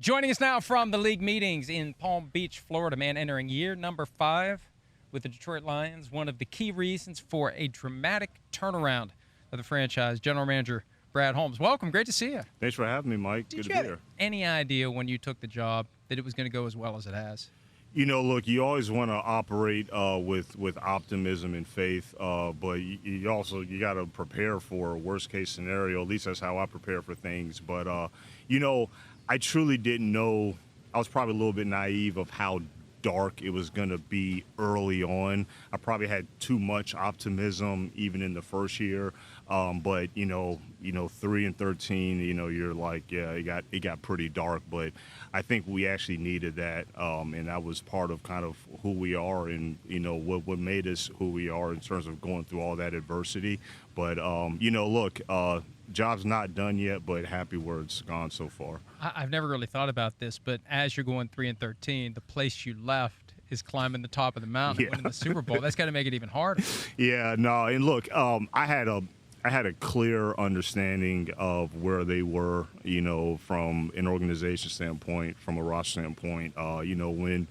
Joining us now from the league meetings in Palm Beach, Florida, man, entering year number 5 with the Detroit Lions. One of the key reasons for a dramatic turnaround of the franchise, General Manager Brad Holmes. Welcome. Great to see you. Thanks for having me, Mike. Good to be here. Did you have any idea when you took the job that it was going to go as well as it has? You know, look, you always want to operate with optimism and faith, but you got to prepare for a worst-case scenario. At least that's how I prepare for things. But, I truly didn't know. I was probably a little bit naive of how dark it was going to be early on. I probably had too much optimism even in the first year. But 3-13, you're like, yeah, it got pretty dark. But I think we actually needed that, and that was part of kind of who we are and what made us who we are in terms of going through all that adversity. But look, job's not done yet, but happy where it's gone so far. I've never really thought about this, but as you're going 3-13, the place you left is climbing the top of the mountain and winning the Super Bowl. That's got to make it even harder. Yeah, no, and look, I had a clear understanding of where they were, from an organization standpoint, from a roster standpoint. When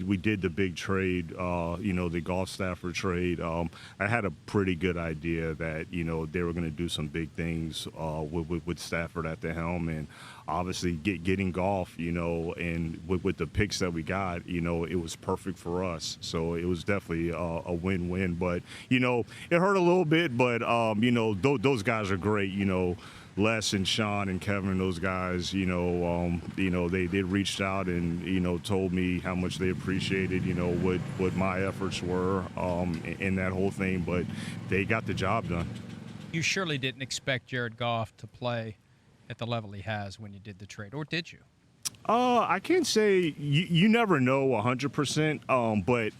we did the big trade, the Goff Stafford trade, I had a pretty good idea that, they were going to do some big things with Stafford at the helm. And obviously getting Goff, and with the picks that we got, it was perfect for us. So it was definitely a win-win. But, it hurt a little bit, but, those guys are great, Les and Sean and Kevin and those guys, they reached out and, told me how much they appreciated, what my efforts were in that whole thing. But they got the job done. You surely didn't expect Jared Goff to play at the level he has when you did the trade, or did you? I can't say you never know 100%, but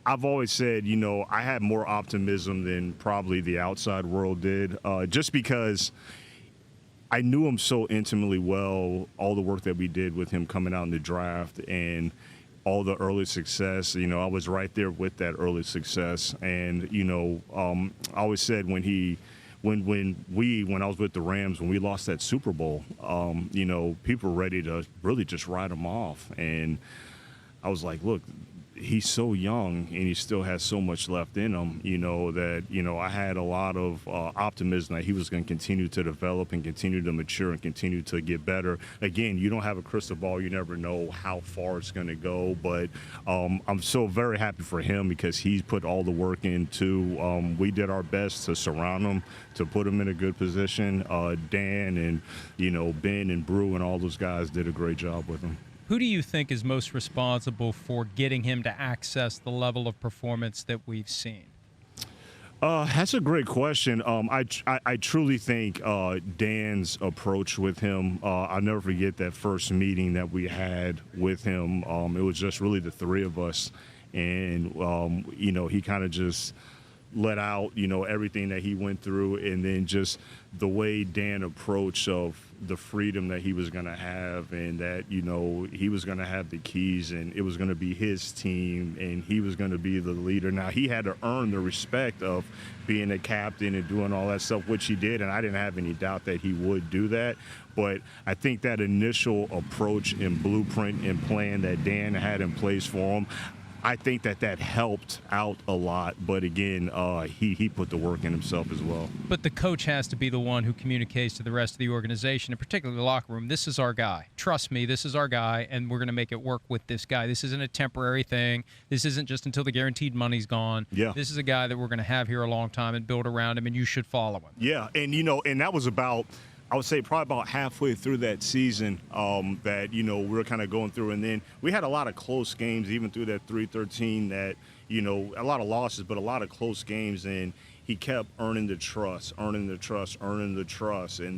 I've always said, I had more optimism than probably the outside world did, just because I knew him so intimately well, all the work that we did with him coming out in the draft and all the early success. I was right there with that early success. And, I always said when I was with the Rams, when we lost that Super Bowl, people were ready to really just write him off. And I was like, look, he's so young and he still has so much left in him, that, I had a lot of optimism that he was going to continue to develop and continue to mature and continue to get better. Again, you don't have a crystal ball. You never know how far it's going to go. But I'm so very happy for him because he's put all the work into. We did our best to surround him, to put him in a good position. Dan and, Ben and Brew and all those guys did a great job with him. Who do you think is most responsible for getting him to access the level of performance that we've seen? That's a great question. I truly think Dan's approach with him, I'll never forget that first meeting that we had with him. It was just really the three of us. And, he kind of just let out, everything that he went through, and then just the way Dan approached of the freedom that he was going to have, and that, he was going to have the keys and it was going to be his team and he was going to be the leader. Now, he had to earn the respect of being a captain and doing all that stuff, which he did, and I didn't have any doubt that he would do that. But I think that initial approach and blueprint and plan that Dan had in place for him, I think that helped out a lot, but again, he put the work in himself as well. But the coach has to be the one who communicates to the rest of the organization, and particularly the locker room, this is our guy. Trust me, this is our guy, and we're going to make it work with this guy. This isn't a temporary thing. This isn't just until the guaranteed money's gone. Yeah. This is a guy that we're going to have here a long time and build around him, and you should follow him. Yeah, and, and that was about – I would say probably about halfway through that season that, we were kind of going through. And then we had a lot of close games, even through that 3-13 that, a lot of losses, but a lot of close games. And he kept earning the trust. And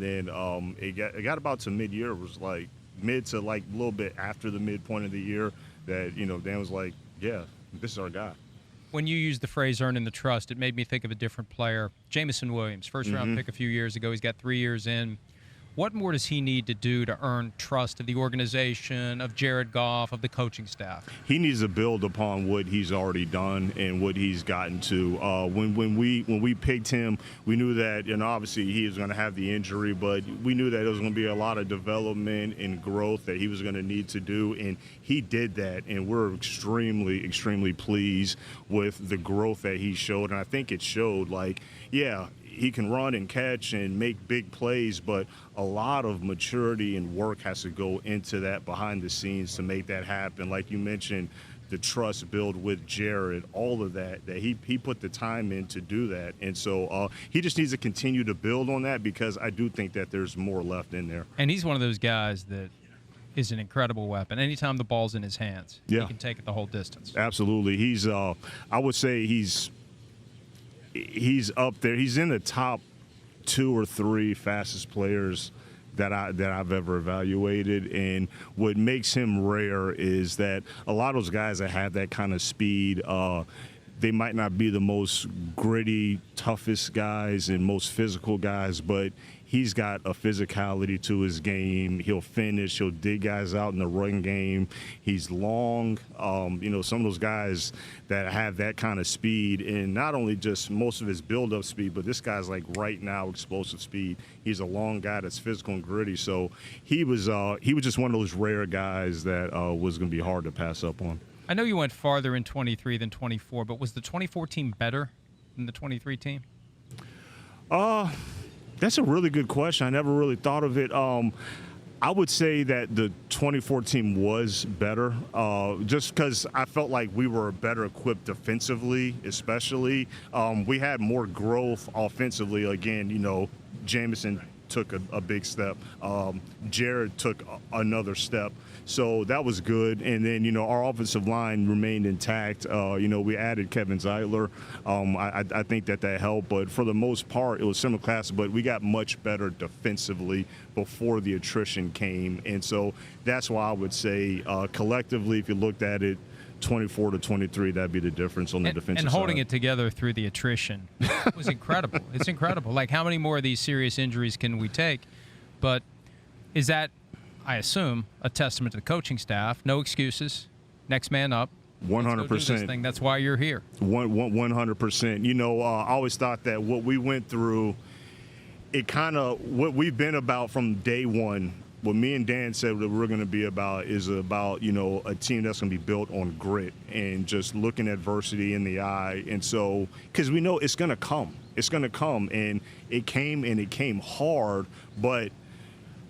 then it got about to mid-year. It was like mid to like a little bit after the midpoint of the year that, Dan was like, yeah, this is our guy. When you use the phrase earning the trust, it made me think of a different player. Jamison Williams, first-round pick a few years ago. He's got 3 years in. What more does he need to do to earn trust of the organization, of Jared Goff, of the coaching staff? He needs to build upon what he's already done and what he's gotten to. When we picked him, we knew that, and obviously he was going to have the injury, but we knew that there was going to be a lot of development and growth that he was going to need to do, and he did that. And we're extremely, extremely pleased with the growth that he showed. And I think it showed, like, yeah, he can run and catch and make big plays, but a lot of maturity and work has to go into that behind the scenes to make that happen. Like you mentioned, the trust build with Jared, all of that he put the time in to do that. And so he just needs to continue to build on that, because I do think that there's more left in there. And he's one of those guys that is an incredible weapon. Anytime the ball's in his hands, he can take it the whole distance. Absolutely. He's I would say he's up there. He's in the top 2 or 3 fastest players that I've ever evaluated. And what makes him rare is that a lot of those guys that have that kind of speed, they might not be the most gritty, toughest guys and most physical guys, but he's got a physicality to his game. He'll finish. He'll dig guys out in the run game. He's long. Some of those guys that have that kind of speed, and not only just most of his build-up speed, but this guy's like right now explosive speed. He's a long guy that's physical and gritty. So he was just one of those rare guys that was going to be hard to pass up on. I know you went farther in 23 than 24, but was the 24 team better than the 23 team? That's a really good question. I never really thought of it. I would say that the 24 team was better, just because I felt like we were better equipped defensively, especially. We had more growth offensively. Again, Jameson took a big step. Jared took another step. So that was good. And then, our offensive line remained intact. We added Kevin Zeitler. I think that helped. But for the most part, it was similar class, but we got much better defensively before the attrition came. And so that's why I would say collectively, if you looked at it, 24 to 23, that'd be the difference on the defensive side. And holding it together through the attrition was incredible. It's incredible. Like, how many more of these serious injuries can we take? But is that, I assume, a testament to the coaching staff? No excuses. Next man up. 100%. That's why you're here. 100%. I always thought that what we went through, what we've been about from day one, what me and Dan said that we're going to be about is about, a team that's going to be built on grit and just looking adversity in the eye. And so, because we know it's going to come. It's going to come. And it came hard. But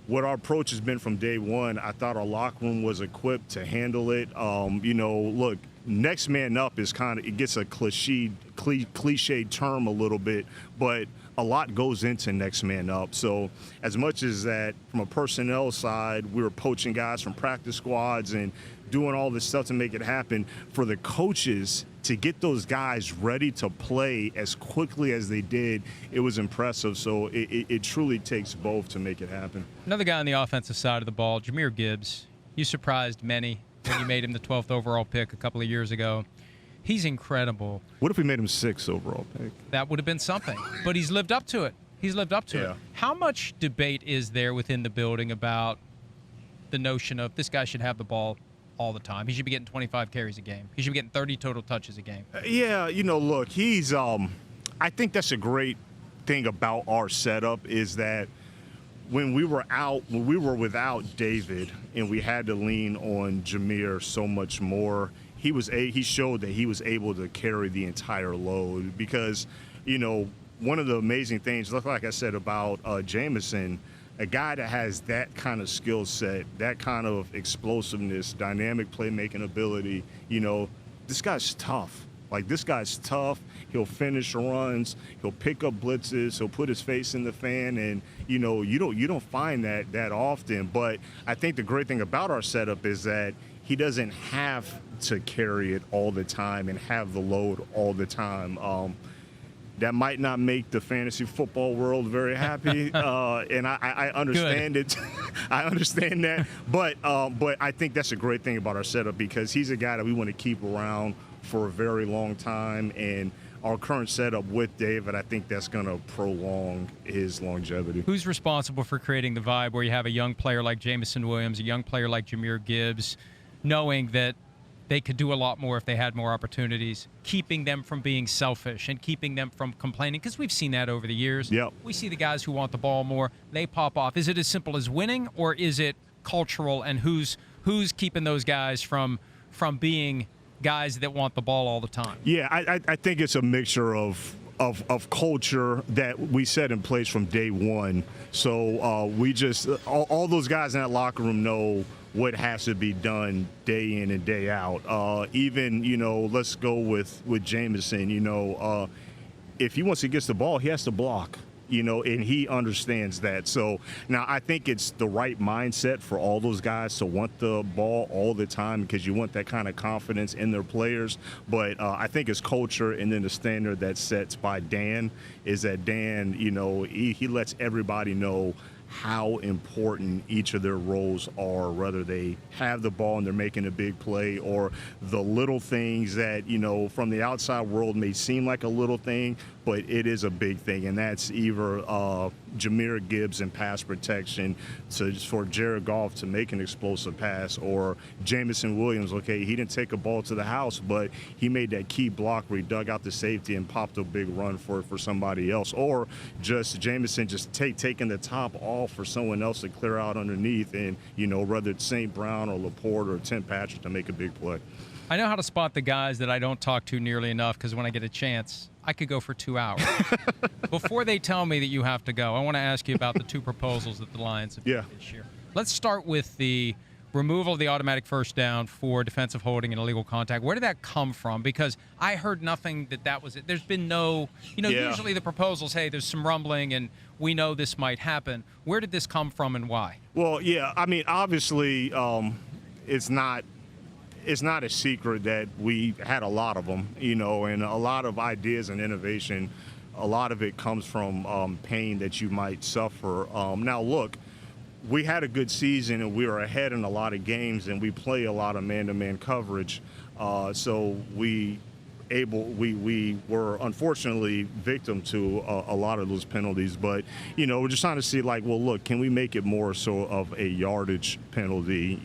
what our approach has been from day one, I thought our locker room was equipped to handle it. Look, next man up is it gets a cliche term a little bit, but a lot goes into next man up. So as much as that from a personnel side, we were poaching guys from practice squads and doing all this stuff to make it happen, for the coaches to get those guys ready to play as quickly as they did, it was impressive. So it truly takes both to make it happen. Another guy on the offensive side of the ball, Jahmyr Gibbs. You surprised many when you made him the 12th overall pick a couple of years ago. He's incredible. What if we made him 6th overall pick? That would have been something. But he's lived up to it. It. How much debate is there within the building about the notion of this guy should have the ball all the time? He should be getting 25 carries a game. He should be getting 30 total touches a game. Look, he's I think that's a great thing about our setup is that when we were without David and we had to lean on Jahmyr so much more, he showed that he was able to carry the entire load because, one of the amazing things, like I said about Jameson, a guy that has that kind of skill set, that kind of explosiveness, dynamic playmaking ability, this guy's tough. Like, this guy's tough. He'll finish runs. He'll pick up blitzes. He'll put his face in the fan. And, you don't find that often. But I think the great thing about our setup is that he doesn't have to carry it all the time and have the load all the time. That might not make the fantasy football world very happy, and I understand it. I understand that, but I think that's a great thing about our setup because he's a guy that we want to keep around for a very long time, and our current setup with David, I think that's going to prolong his longevity. Who's responsible for creating the vibe where you have a young player like Jameson Williams, a young player like Jahmyr Gibbs, knowing that they could do a lot more if they had more opportunities, keeping them from being selfish and keeping them from complaining? Because we've seen that over the years. Yep. We see the guys who want the ball more, they pop off. Is it as simple as winning, or is it cultural, and who's keeping those guys from being guys that want the ball all the time? Yeah, I think it's a mixture of culture that we set in place from day one. So we just all those guys in that locker room know what has to be done day in and day out. Even, let's go with Jameson, if he wants to get the ball, he has to block. And he understands that. So now I think it's the right mindset for all those guys to want the ball all the time, because you want that kind of confidence in their players. But I think it's culture, and then the standard that's set by Dan is that Dan, he lets everybody know how important each of their roles are, whether they have the ball and they're making a big play, or the little things that, from the outside world may seem like a little thing, but it is a big thing. And that's either Jahmyr Gibbs in pass protection for Jared Goff to make an explosive pass, or Jameson Williams, okay, he didn't take a ball to the house, but he made that key block where he dug out the safety and popped a big run for somebody else, or just Jameson just taking the top off for someone else to clear out underneath, and whether it's St. Brown or Laporte or Tim Patrick to make a big play. I know how to spot the guys that I don't talk to nearly enough, because when I get a chance, I could go for 2 hours. Before they tell me that you have to go, I want to ask you about the 2 proposals that the Lions have made this year. Let's start with the removal of the automatic first down for defensive holding and illegal contact. Where did that come from? Because I heard nothing that was it. There's been no, usually the proposals, hey, there's some rumbling and we know this might happen. Where did this come from and why? Well, yeah, I mean, obviously it's not a secret that we had a lot of them, and a lot of ideas and innovation. A lot of it comes from pain that you might suffer. Now, look, we had a good season and we were ahead in a lot of games, and we play a lot of man-to-man coverage. So we were unfortunately victim to a lot of those penalties. But, we're just trying to see, look, can we make it more so of a yardage penalty?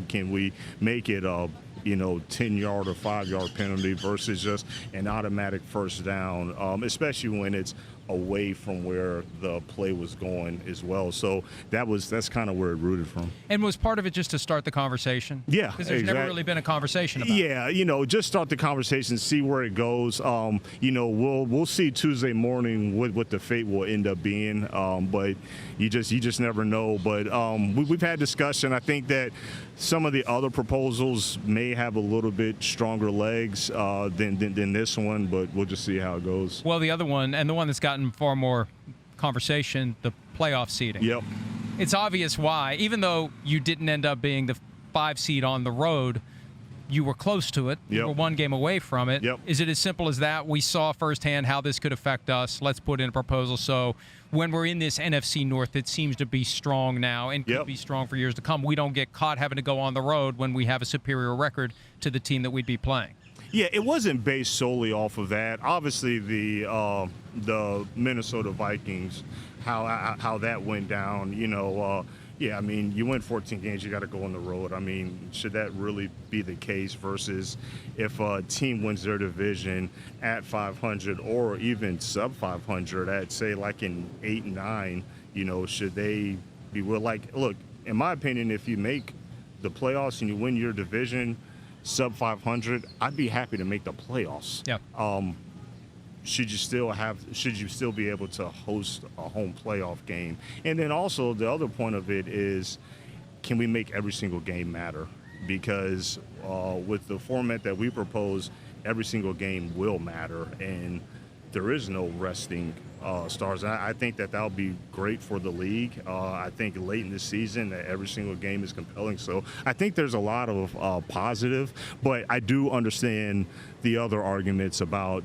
Can we make it a 10-yard or 5-yard penalty versus just an automatic first down, especially when it's away from where the play was going as well. So that's kind of where it rooted from. And was part of it just to start the conversation? Yeah, because there's never really been a conversation about it. Yeah, just start the conversation, see where it goes. We'll see Tuesday morning what the fate will end up being. But you just never know. But we've had discussion. I think that some of the other proposals may have a little bit stronger legs than this one, but we'll just see how it goes. Well, the other one, and the one that's gotten far more conversation, the playoff seeding. Yep. It's obvious why. Even though you didn't end up being the 5 seed on the road, you were close to it. Yep. You were 1 game away from it. Yep. Is it as simple as that? We saw firsthand how this could affect us. Let's put in a proposal. So when we're in this NFC North that seems to be strong now and could be strong for years to come, we don't get caught having to go on the road when we have a superior record to the team that we'd be playing. Yeah, it wasn't based solely off of that. Obviously, the Minnesota Vikings, how that went down. I mean, you win 14 games, you got to go on the road. I mean, should that really be the case versus if a team wins their division at 500 or even sub 500 at, say, like in 8 and 9? Should they be look, in my opinion, if you make the playoffs and you win your division sub 500, I'd be happy to make the playoffs. Yeah. Should you still be able to host a home playoff game? And then also the other point of it is, can we make every single game matter? Because with the format that we propose, every single game will matter, and there is no resting stars. I think that will be great for the league. I think late in the season that every single game is compelling. So I think there's a lot of positive, but I do understand the other arguments about,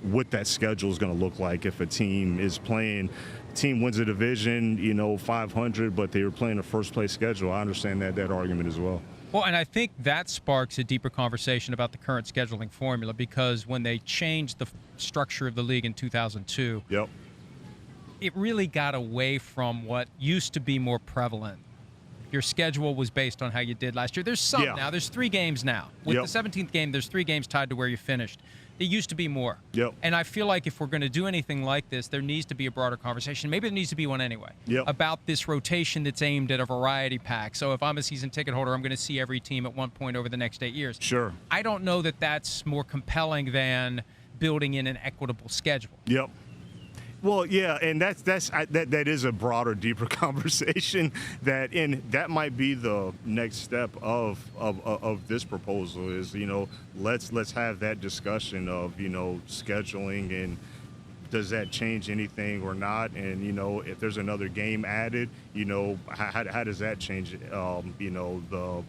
what that schedule is going to look like if a team wins a division, 500, but they were playing a first place schedule. I understand that argument as well. Well, and I think that sparks a deeper conversation about the current scheduling formula, because when they changed the structure of the league in 2002, Yep. it really got away from what used to be more prevalent. Your schedule was based on how you did last year. There's some now. There's 3 games now. With Yep. the 17th game, there's 3 games tied to where you finished. It used to be more. Yep. And I feel like if we're going to do anything like this, there needs to be a broader conversation. Maybe there needs to be one anyway. Yep. About this rotation that's aimed at a variety pack. So if I'm a season ticket holder, I'm going to see every team at one point over the next 8 years. Sure. I don't know that that's more compelling than building in an equitable schedule. Yep. Well, yeah, and that is a broader, deeper conversation. That might be the next step of this proposal. Is let's have that discussion of scheduling, and does that change anything or not? And if there's another game added, how does that change the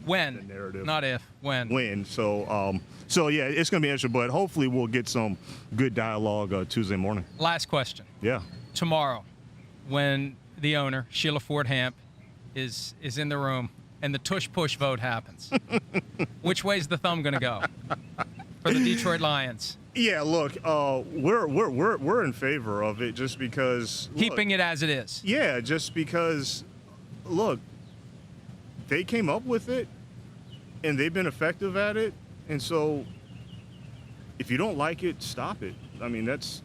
narrative? Not if, when. When. So yeah, it's gonna be interesting, but hopefully we'll get some good dialogue Tuesday morning. Last question. Yeah. Tomorrow, when the owner, Sheila Ford Hamp, is in the room and the tush-push vote happens, which way's the thumb going to go for the Detroit Lions? Yeah, look, we're in favor of it just because Keeping it as it is. Yeah, just because, look, they came up with it and they've been effective at it, and so if you don't like it, stop it. I mean, that's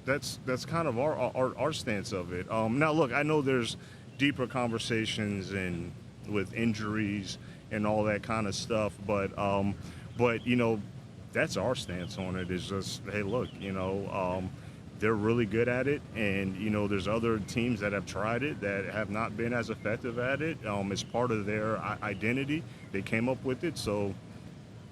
kind of our stance of it. Now, look, I know there's deeper conversations and with injuries and all that kind of stuff, but that's our stance on it. Is just, hey, look, they're really good at it, and there's other teams that have tried it that have not been as effective at it. It's part of their identity. They came up with it, so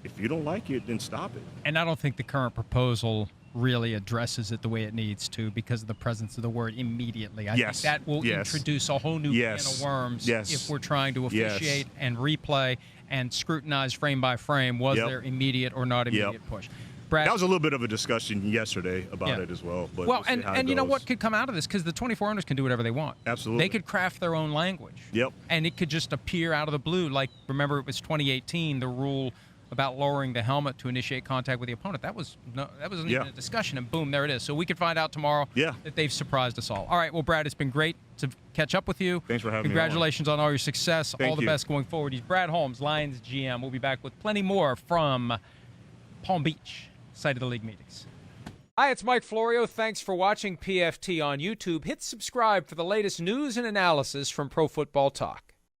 if you don't like it, then stop it. And I don't think the current proposal really addresses it the way it needs to because of the presence of the word immediately. I think that will introduce a whole new can of worms if we're trying to officiate and replay and scrutinize frame by frame. Was there immediate or not immediate push? Brad, that was a little bit of a discussion yesterday about it as well. But we'll and you know what could come out of this, because the 24 owners can do whatever they want. Absolutely. They could craft their own language. Yep. And it could just appear out of the blue. Like, remember, it was 2018, the rule about lowering the helmet to initiate contact with the opponent. That wasn't even a discussion, and boom, there it is. So we could find out tomorrow that they've surprised us all. All right, well, Brad, it's been great to catch up with you. Thanks for having me. Congratulations on all your success. Thank all the best going forward. He's Brad Holmes, Lions GM. We'll be back with plenty more from Palm Beach, site of the league meetings. Hi, it's Mike Florio. Thanks for watching PFT on YouTube. Hit subscribe for the latest news and analysis from Pro Football Talk.